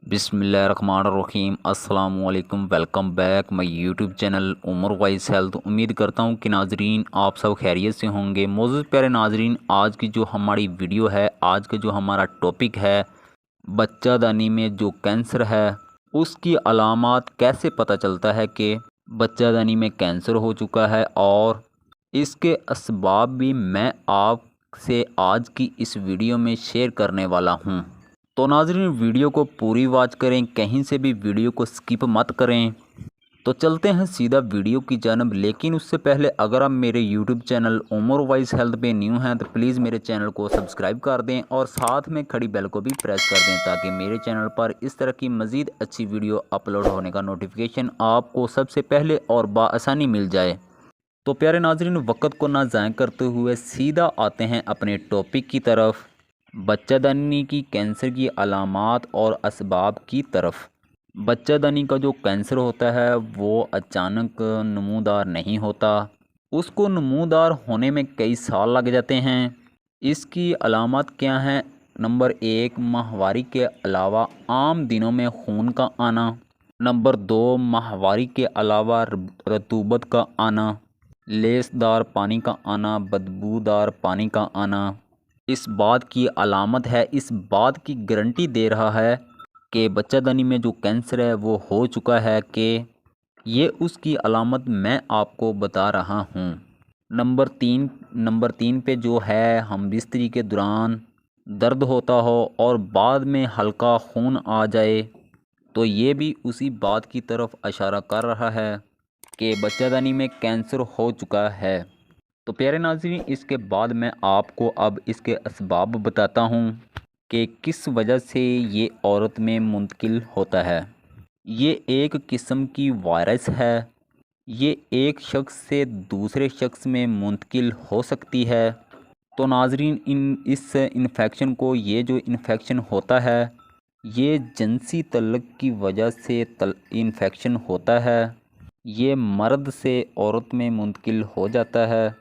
बिस्मिल्लाहिर्रहमानिर्रहीम। अस्सलाम वालेकुम। Welcome back my YouTube channel Umar Wise Health. उम्मीद करता हूँ कि नाजरीन आप सब खैरियत से होंगे। मौजूद प्यारे नाजरीन, आज की जो हमारी वीडियो है, आज का जो हमारा टॉपिक है, बच्चादानी में जो कैंसर है उसकी अलामात कैसे पता चलता है कि बच्चादानी में कैंसर हो चुका है, और इसके असबाब भी मैं आपसे आज की इस वीडियो में शेयर करने वाला हूँ। तो नाज़रीन, वीडियो को पूरी वॉच करें, कहीं से भी वीडियो को स्किप मत करें। तो चलते हैं सीधा वीडियो की जानब। लेकिन उससे पहले अगर आप मेरे YouTube channel Umar Wise Health पे न्यू हैं तो प्लीज़ मेरे चैनल को सब्सक्राइब कर दें और साथ में खड़ी बेल को भी प्रेस कर दें, ताकि मेरे चैनल पर इस तरह की मज़ीद अच्छी वीडियो अपलोड होने का नोटिफिकेशन आपको सबसे पहले और बाआसानी मिल जाए। तो प्यारे नाज़रीन, वक्त को ना ज़ाया करते हुए सीधा आते हैं अपने टॉपिक की तरफ, बच्चादानी की कैंसर की अलामात और असबाब की तरफ। बच्चादानी का जो कैंसर होता है वो अचानक नमूदार नहीं होता, उसको नमूदार होने में कई साल लग जाते हैं। इसकी अलामत क्या हैं? नंबर 1, माहवारी के अलावा आम दिनों में खून का आना। नंबर 2, माहवारी के अलावा रतूबत का आना, लेसदार पानी का आना, बदबूदार पानी का आना। इस बात की अलामत है, इस बात की गारंटी दे रहा है कि बच्चादानी में जो कैंसर है वो हो चुका है, कि ये उसकी अलामत मैं आपको बता रहा हूँ। नंबर तीन पे जो है, हम बिस्तरी के दौरान दर्द होता हो और बाद में हल्का खून आ जाए, तो ये भी उसी बात की तरफ इशारा कर रहा है कि बच्चादानी में कैंसर हो चुका है। तो प्यारे नाज़रीन, इसके बाद मैं आपको अब इसके असबाब बताता हूँ कि किस वजह से ये औरत में मुंतकिल होता है। ये एक किस्म की वायरस है, ये एक शख्स से दूसरे शख्स में मुंतकिल हो सकती है। तो नाज़रीन, इस इन्फेक्शन को, ये जो इन्फेक्शन होता है, ये जिनसी तल्लुक़ की वजह से इन्फेक्शन होता है। ये मर्द से औरत में मुंतकिल हो जाता है।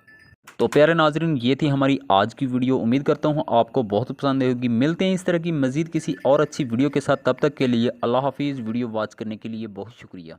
तो प्यारे नाज़रीन, ये थी हमारी आज की वीडियो। उम्मीद करता हूँ आपको बहुत पसंद आएगी। मिलते हैं इस तरह की मज़ीद किसी और अच्छी वीडियो के साथ। तब तक के लिए अल्लाह हाफिज़। वीडियो वॉच करने के लिए बहुत शुक्रिया।